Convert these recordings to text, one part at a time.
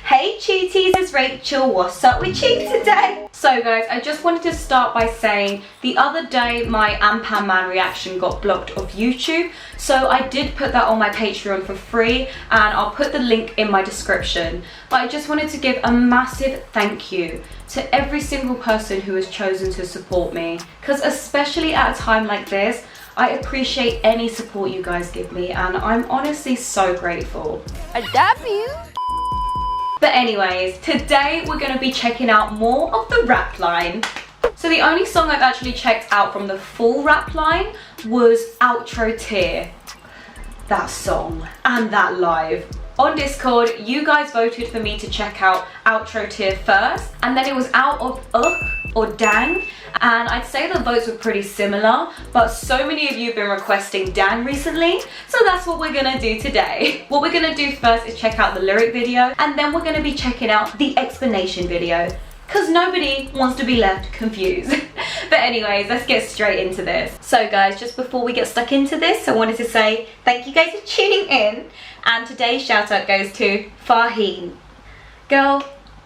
Hey Chiuties, it's Rachel. What's up with you today? So guys, I just wanted to start by saying the other day my Ampan Man reaction got blocked off YouTube. So I did put that on my Patreon for free and I'll put the link in my description. But I just wanted to give a massive thank you to every single person who has chosen to support me. Because especially at a time like this, I appreciate any support you guys give me and I'm honestly so grateful. I love you. But anyways, today we're going to be checking out more of the rap line. So the only song I've actually checked out from the full rap line was Outro Tear. That song and that live. On Discord, you guys voted for me to check out Outro Tear first, and then it was out of or Ddaeng, and I'd say the votes were pretty similar, but so many of you have been requesting Ddaeng recently, so that's what we're gonna do today. What we're gonna do first is check out the lyric video, and then we're gonna be checking out the explanation video, because nobody wants to be left confused. But anyways, let's get straight into this. So guys, just before we get stuck into this, I wanted to say thank you guys for tuning in, and today's shout out goes to Farheen. Girl,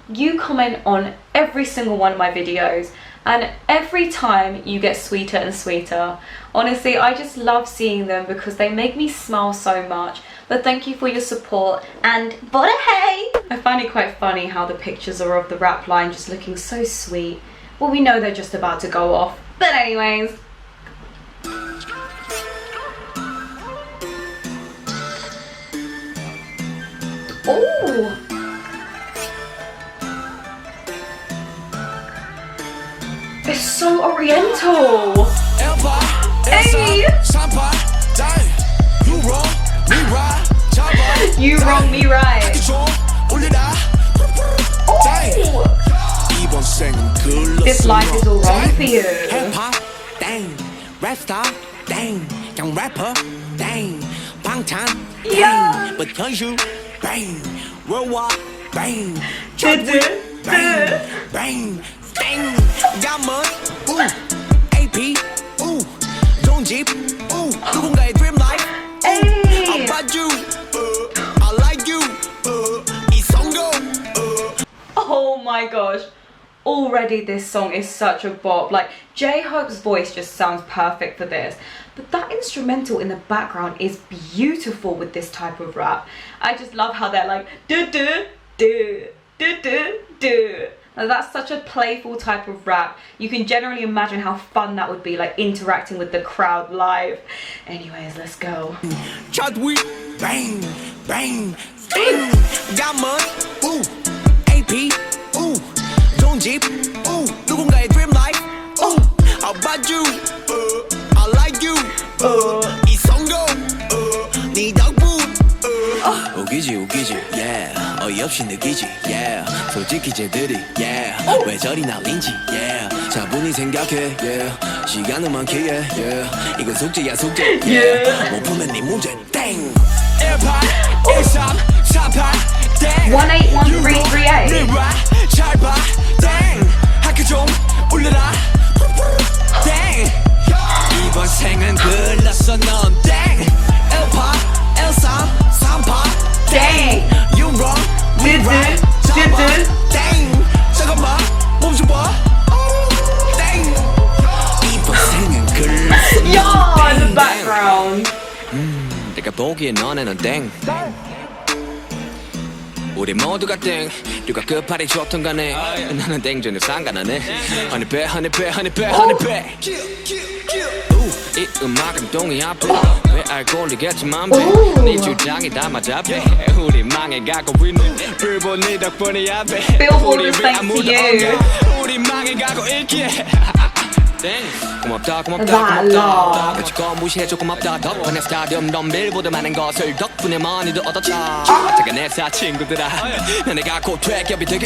you comment on every single one of my videos and every time you get sweeter and sweeter. Honestly, I just love seeing them because they make me smile so much. But thank you for your support and bora hey! I find it quite funny how the pictures are of the rap line just looking so sweet. Well, we know they're just about to go off. But anyways. Ooh! It's so oriental. Hey! You wrong me right. Oh! This life is all wrong for you. Rap star, dang, young rapper, dang, bangtan, Yeah. because you, bang, worldwide, bang, bang. Dang, got money, ooh, AP, ooh, don't jeep, ooh, 누군가의 dream life, Hey. I want you, I like you, 이 성공, Oh my gosh. Already this song is such a bop. Like, J-Hope's voice just sounds perfect for this. But that instrumental in the background is beautiful with this type of rap. I just love how they're like, do do do do do do. Now, that's such a playful type of rap. You can generally imagine how fun that would be, like interacting with the crowd live. Anyways, let's go. Chadwick, bang, bang, bang, got money, ooh, AP, ooh, don't jeep, ooh, 누군가의 dream life, ooh, I want you, I like you, 이 성공, 네 덕분, 웃기지, yeah, 어이없이 느끼지, yeah, 솔직히 쟤들이, yeah, 왜 저리 날린지, yeah, 차분히 생각해, yeah, 시간은 많기에, yeah, 이건 숙제야, yeah, 못 푸면 네 문제, 땡, 18, 13, 48, 땡, 181338. 잘 봐, 땡, 학교 좀 올려라, 땡, 이번 생은 글렀어 넌 땡, 18, 13, 38, Dang. You wrong, me right, 잡아, 땡, 잠깐만, 몸 좀 봐, 땡, 이번 생은 글렀어 Yeah, in the background. 내가 보기에 너네는 땡. 우리 모두가 땡. 누가 끝발이 좋던 간에 나는 땡전에 상관하네. honey 배. 이 음악은 동의 앞에 왜 알고리겠지만 네 주장이 다 맞아 배. 우리 망해가고 있는 빌보드 네 덕분이야 배. Billboard is thanks to you. 우리 망해가고 있기에. 고맙다 그치고 무시해줘 고맙다 덕분에 스타디움 넌 빌보드 많은 것을 덕분에 많이도 얻었다 제가 내 친구들아 내가 곧 퇴격이 되게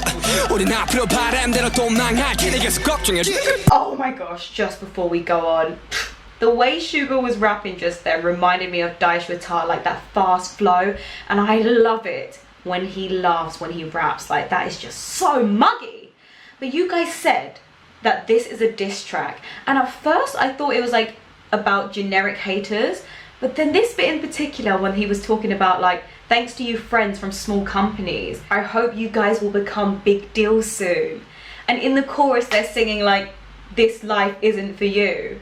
우린 앞으로 바람대로 또 망할 길이 계속 걱정해. Oh my gosh, just before we go on, the way Suga was rapping just then reminded me of Daesh Vitar, like that fast flow, and I love it when he laughs, when he raps, like that is just so muggy. But you guys said that this is a diss track, and at first I thought it was like about generic haters, But then this bit in particular, when he was talking about like, thanks to you friends from small companies, I hope you guys will become big deals soon. And in the chorus they're singing like, this life isn't for you.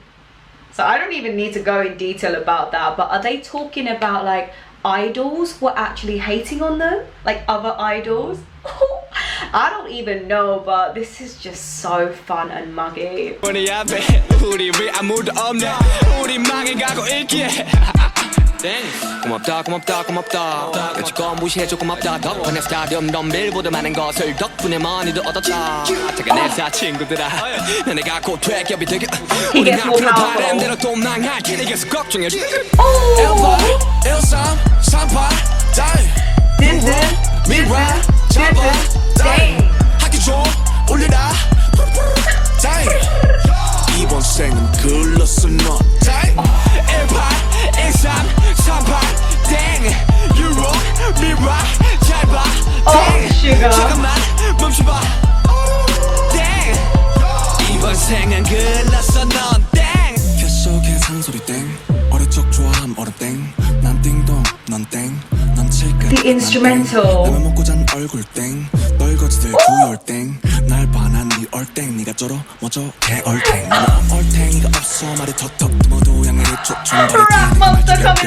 So I don't even need to go in detail about that, but are they talking about like idols were actually hating on them? Like other idols? I don't even know, but this is just so fun and muggy. 고맙다 고맙다 고맙다 여지껏 무시해줘 고맙다 덕분에 스타디움 덤벨보다 많은 것을 덕분에 많이도 얻었다 퇴근해서 친구들아 내가 곧 퇴격이 되게 우리 앞으로 바람대로 또 망할 테니 계속 걱정해줘 1, 3, 38 미라 잡아 하기 좀 올려라 이번 생은 글렀어 너 1, 8, 1, 3, 38 땡 유로 미라 잘봐 땡 잠깐만 멈춰봐 땡 이번 생은 글렀어 넌 땡 뱃속에 상소리 땡 어릴 적 좋아함 얼음 땡난 띵동 넌 땡 넌 칠끝 The instrumental 나만 먹고 잔 얼굴 땡 널거지들 두열 땡날 반한 네 얼땡 네가 쩔어 먼저 개얼땡 나는 얼탱이가 없어 말이 턱턱 모두 양해를 쫓춘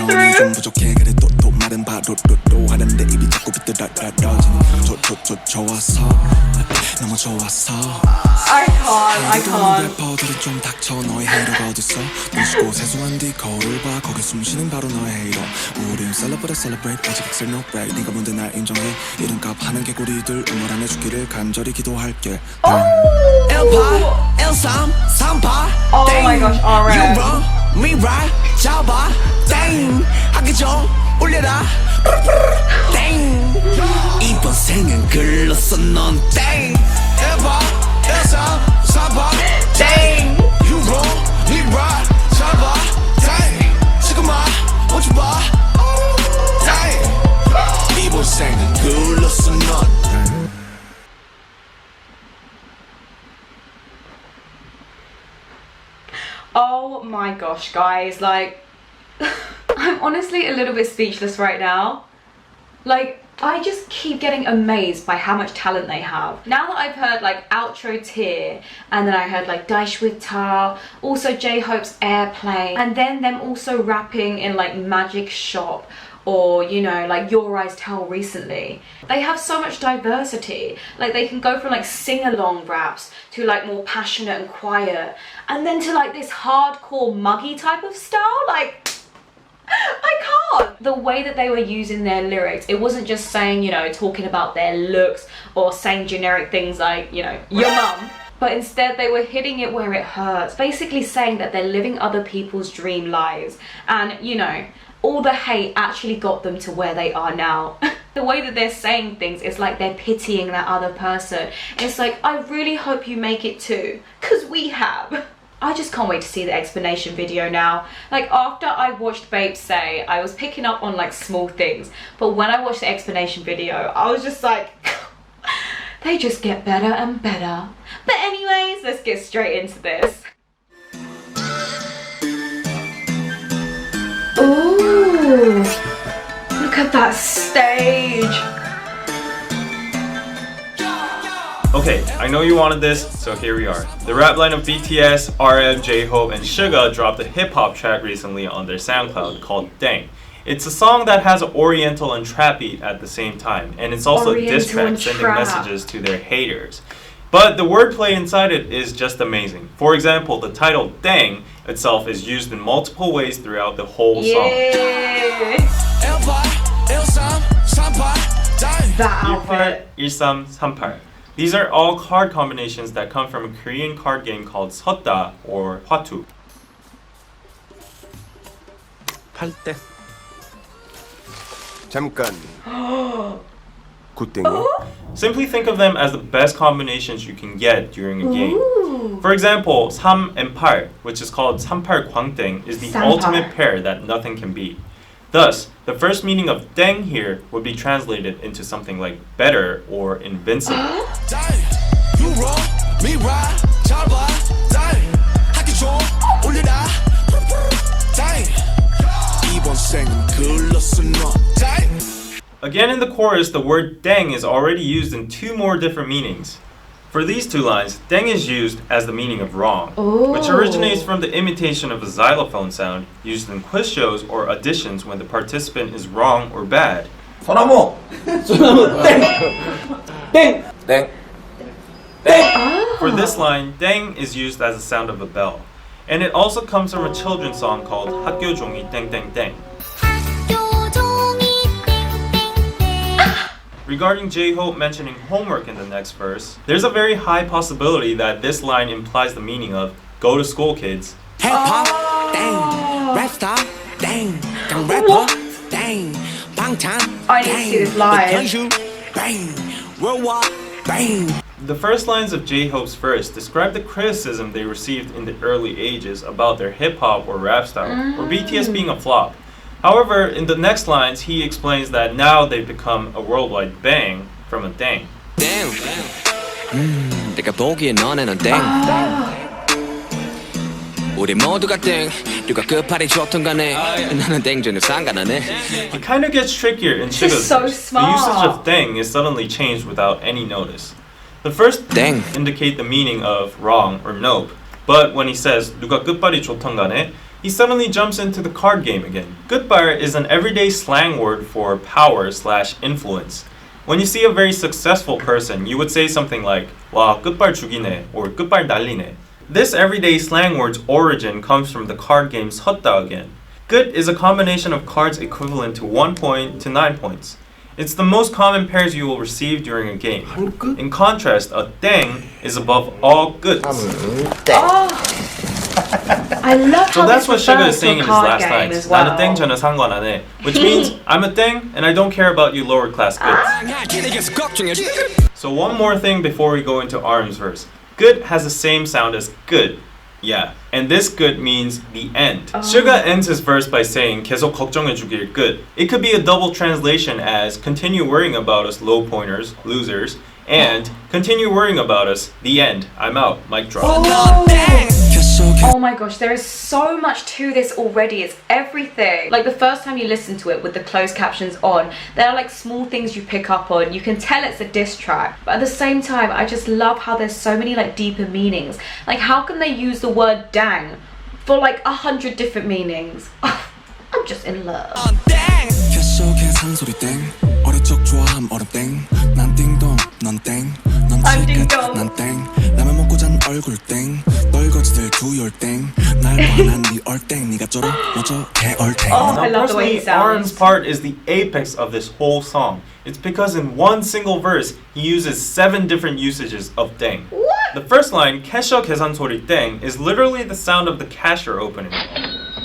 발이 좀 부족해 그래 또 말은 바로 하는데 입이 자꾸 비뚤어지니 좋았어 너무 좋았어 I can't 래퍼들은 좀 닥쳐 너의 헤이러가 어딨어 눈 씻고 세수한 뒤 거울을 봐 거기 숨쉬는 바로 너의 헤이러 우린 celebrate 아직 excel no break 네가 뭔데 날 인정해 이름값 하는 개구리들 응원 안 해주기를 간절히 기도할게 1, 3, 38 Oh my gosh, alright 미라 잡아 땡 하기 좀 올려라 땡 이번 생은 글렀어 넌땡 1, 3, 38 땡 유로 미라 잡아 땡 지금아 오지 마 땡 이번 생은 글렀어 넌 Oh my gosh, guys, like, I'm honestly a little bit speechless right now. Like, I just keep getting amazed by how much talent they have. Now that I've heard like Outro Tear, and then I heard like Daesh with Tar, also J-Hope's Airplane, and then them also rapping in like Magic Shop, or you know, like Your Eyes Tell recently. They have so much diversity. Like they can go from like sing-along raps to like more passionate and quiet, and then to like this hardcore muggy type of style. Like, I can't. The way that they were using their lyrics, it wasn't just saying, you know, talking about their looks or saying generic things like, you know, your mum. But instead they were hitting it where it hurts. Basically saying that they're living other people's dream lives. And, you know, all the hate actually got them to where they are now. The way that they're saying things, it's like they're pitying that other person. It's like, I really hope you make it too, because we have. I just can't wait to see the explanation video now. Like after I watched Babe Say, I was picking up on like small things. But when I watched the explanation video, I was just like, they just get better and better. But anyways, let's get straight into this. Ooh, look at that stage. Okay, I know you wanted this, so here we are. The rap line of BTS, RM, J-Hope, and Suga dropped a hip-hop track recently on their SoundCloud called Ddaeng. It's a song that has an oriental and trap beat at the same time, and it's also a diss track sending messages to their haters. But the wordplay inside it is just amazing. For example, the title Ddaeng itself is used in multiple ways throughout the whole song. That outfit. 1338. These are all card combinations that come from a Korean card game called 섰다 or hwatu. 팔대 잠깐 굿땡이 Simply think of them as the best combinations you can get during a game. For example, 3 and 8, which is called 38 광땡, is the ultimate pair that nothing can beat. Thus, the first meaning of Ddaeng here would be translated into something like better or invincible. Again in the chorus, the word deng is already used in two more different meanings. For these two lines, deng is used as the meaning of wrong, which originates from the imitation of a xylophone sound used in quiz shows or auditions when the participant is wrong or bad. 소나무 땡 땡. For this line, deng is used as the sound of a bell. And it also comes from a children's song called 학교 종이 땡땡땡. Regarding J-Hope mentioning homework in the next verse, there's a very high possibility that this line implies the meaning of go to school, kids. Hip-hop, dang. Rap star, dang. Rapper, dang. 방탄, I need to see this live. bang. Worldwide, bang. The first lines of J-Hope's verse describe the criticism they received in the early ages about their hip-hop or rap style, or BTS being a flop. However, in the next lines, he explains that now they've become a worldwide bang from a dang. Dang. 내가 보기엔 너네는 땡. 우리 모두가 땡. 누가 끝발이 좋던 간에 나는 땡전혀 상관 안 해. It kind of gets trickier in Suga's so verse. smart. The usage of dang is suddenly changed without any notice. The first dang indicate the meaning of wrong or nope, but when he says 누가 끝발이 좋던 간에, he suddenly jumps into the card game again. 끝발 is an everyday slang word for power/influence. When you see a very successful person, you would say something like 와 끝발 죽이네 or 끝발 날리네. This everyday slang word's origin comes from the card game 섰다 again. 끝 is a combination of cards equivalent to 1 point to 9 points. It's the most common pairs you will receive during a game. In contrast, a 땡 is above all 끝s. I love So how that's what this Suga refers is to saying a in his card last game lines. as well. 나는 땡 전혀 상관 안 해. Which means I'm a 땡 and I don't care about you lower class goods. So one more thing before we go into Arm's verse. Good has the same sound as good. Yeah, and this good means the end. Suga ends his verse by saying 계속 걱정해주길 good. It could be a double translation as continue worrying about us low pointers, losers, and continue worrying about us, the end. I'm out. Mic drop. Oh my gosh, there is so much to this already. It's everything. Like the first time you listen to it with the closed captions on, there are like small things you pick up on. You can tell it's a diss track. But at the same time, I just love how there's so many like deeper meanings. Like how can they use the word dang for like 100 different meanings? I'm just in love. 뱃속에 산소리 땡 어릴 적 좋아함 얼음 땡 난 띵동 넌 땡 넌 I'm 칠끝 띵동. 난 땡 라면 먹고 잔 얼굴 땡 널거지들 두열 땡날 반한 네 얼땡 네가 쩔어 뭐죠 개얼땡 Oh, I love the way he Personally, Arm's sounds. part is the apex of this whole song. It's because in one single verse, he uses 7 different usages of 땡. What? The first line, 캐셔 계산 소리 땡, is literally the sound of the cashier opening,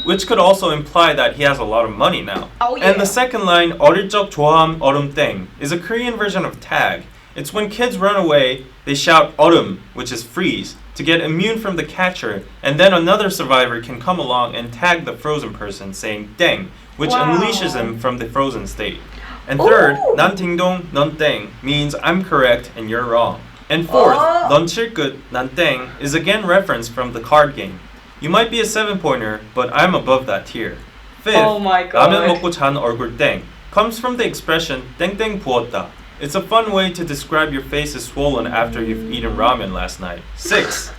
which could also imply that he has a lot of money now. Oh, And the yeah. second line, 어릴 적 좋아함 얼음 땡, is a Korean version of tag. It's when kids run away, they shout 얼음, which is freeze, to get immune from the catcher, and then another survivor can come along and tag the frozen person, saying 땡, which Wow. unleashes him from the frozen state. And third, Ooh. 난 띵동, 넌 땡, means I'm correct and you're wrong. And fourth, Oh. 넌 칠끝, 난 땡, is again referenced from the card game. You might be a 7-pointer, but I'm above that tier. Fifth, Oh my God. 라면 먹고 잔 얼굴 땡, comes from the expression 땡땡 부었다. It's a fun way to describe your face is swollen after you've eaten ramen last night. 6.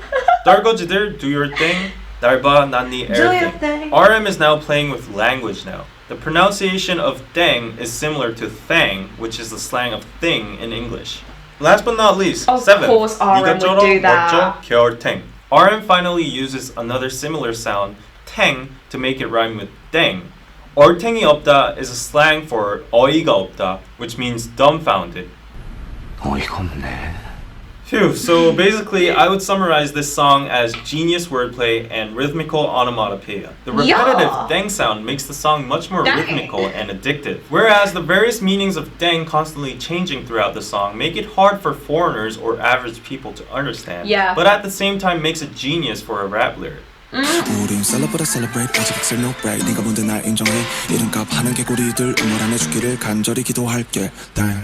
떨거지들, do your thing. 날 봐, 난 네 Do your air thing. RM is now playing with language now. The pronunciation of dang is similar to thang, which is the slang of thing in English. Last but not least, Of 7. course RM 네가 would 쩔어, do that. 멋져, 겨울탱. RM finally uses another similar sound, 탱, to make it rhyme with dang. 얼탱이 없다 is a slang for 어이가 없다, which means dumbfounded. 어이가 없네. Phew, so basically I would summarize this song as genius wordplay and rhythmical onomatopoeia. The repetitive Yeah. dang sound makes the song much more Dang. rhythmical and addictive, whereas the various meanings of dang constantly changing throughout the song make it hard for foreigners or average people to understand, Yeah. but at the same time makes it genius for a rap lyric. 우린 celebrate celebrate 아직 excel no break 네가 뭔데 날 인정해 이름값 하는 개구리들 응원 안 해주기를 간절히 기도할게 Dang.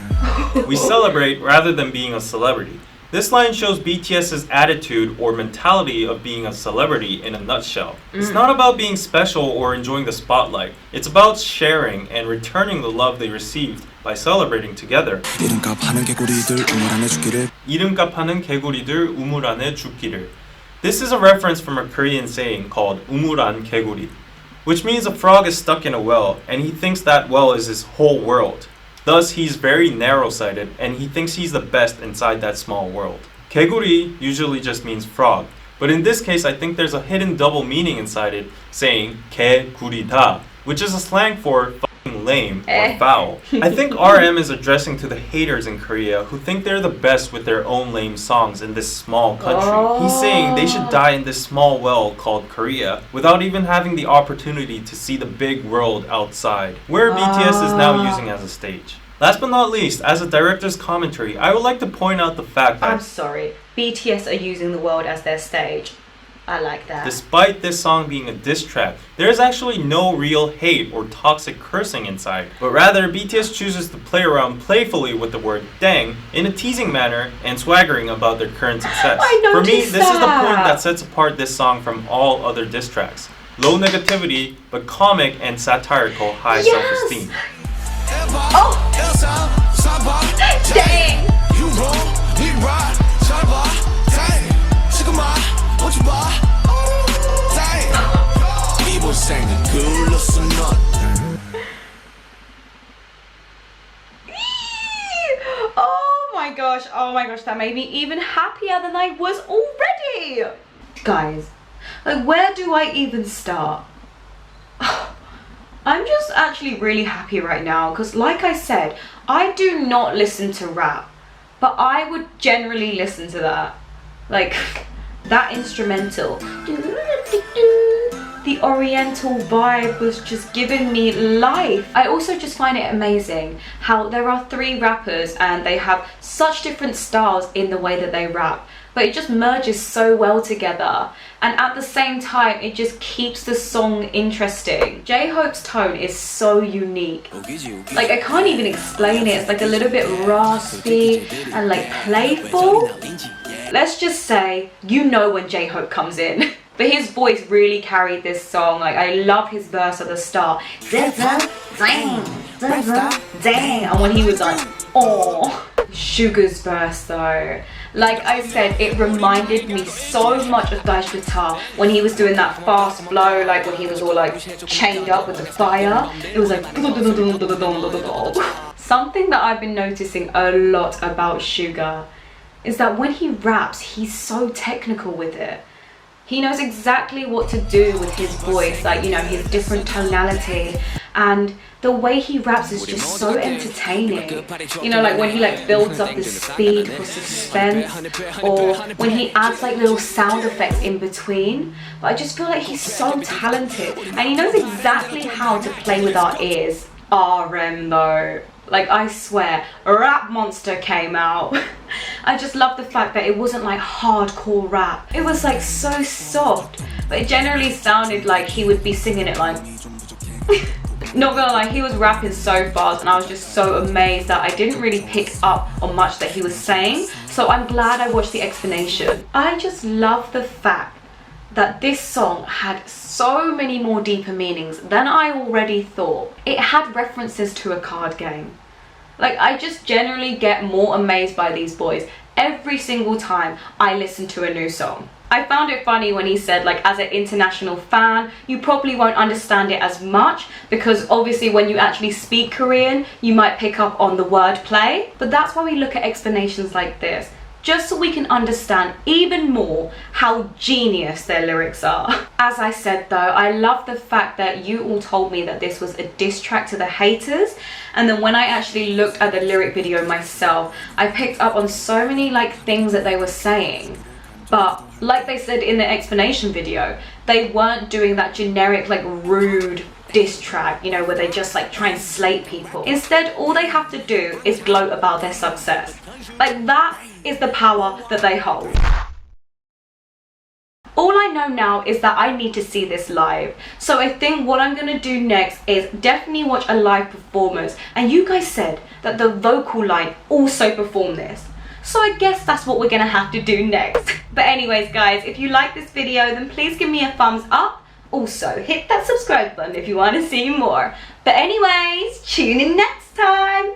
We celebrate rather than being a celebrity. This line shows BTS's attitude or mentality of being a celebrity in a nutshell. It's not about being special or enjoying the spotlight. It's about sharing and returning the love they received by celebrating together. 이름값 하는 개구리들 우물 안에 죽기를. 이름값 하는 개구리들 우물 안에 죽기를. This is a reference from a Korean saying called 우물안 개구리, which means a frog is stuck in a well and he thinks that well is his whole world. Thus, he's very narrow-sighted and he thinks he's the best inside that small world. 개구리 usually just means frog, but in this case I think there's a hidden double meaning inside it, saying 개구리다, which is a slang for fucking lame or foul. I think RM is addressing to the haters in Korea who think they're the best with their own lame songs in this small country. He's saying they should die in this small well called Korea without even having the opportunity to see the big world outside, where BTS is now using as a stage. Last but not least, as a director's commentary, I would like to point out the fact that I'm sorry, BTS are using the world as their stage. I like that. Despite this song being a diss track, there is actually no real hate or toxic cursing inside, but rather BTS chooses to play around playfully with the word dang in a teasing manner and swaggering about their current success. For me, this is the point that sets apart this song from all other diss tracks. Low negativity, but comic and satirical high self-esteem. Oh! Dang! Oh my gosh, that made me even happier than I was already. Guys, like, where do I even start? I'm just actually really happy right now because, like I said, I do not listen to rap, but I would generally listen to that. Like, that instrumental, the oriental vibe was just giving me life. I also just find it amazing how there are 3 rappers and they have such different styles in the way that they rap, but it just merges so well together, and at the same time it just keeps the song interesting. J-Hope's tone is so unique. Like, I can't even explain it. It's like a little bit raspy and like playful. Let's just say, you know when J-Hope comes in. But his voice really carried this song. Like, I love his verse at the start. Dang. And when he was like, oh. Sugar's verse though. Like I said, it reminded me so much of Daesh guitar when he was doing that fast flow, like when he was all like chained up with the fire. It was like something that I've been noticing a lot about Suga is that when he raps, he's so technical with it. He knows exactly what to do with his voice, like, you know, his different tonality, and the way he raps is just so entertaining. You know, like when he like builds up the speed for suspense, or when he adds like little sound effects in between. But I just feel like he's so talented and he knows exactly how to play with our ears. RM though, like I swear, Rap Monster came out. I just love the fact that it wasn't like hardcore rap. It was like so soft, but it generally sounded like he would be singing it like not gonna lie, he was rapping so fast and I was just so amazed that I didn't really pick up on much that he was saying. So I'm glad I watched the explanation. I just love the fact that this song had so many more deeper meanings than I already thought. It had references to a card game. Like, I just generally get more amazed by these boys every single time I listen to a new song. I found it funny when he said, like, as an international fan, you probably won't understand it as much because obviously when you actually speak Korean, you might pick up on the wordplay. But that's why we look at explanations like this, just so we can understand even more how genius their lyrics are. As I said though, I love the fact that you all told me that this was a diss track to the haters, and then when I actually looked at the lyric video myself, I picked up on so many like things that they were saying. But like they said in the explanation video, they weren't doing that generic like rude diss track, you know, where they just like try and slate people. Instead, all they have to do is gloat about their success. Like, that is the power that they hold. All I know now is that I need to see this live. So I think what I'm gonna do next is definitely watch a live performance. And you guys said that the vocal line also performed this. So I guess that's what we're gonna have to do next. But anyways guys, if you like this video, then please give me a thumbs up. Also, hit that subscribe button if you want to see more. But anyways, tune in next time.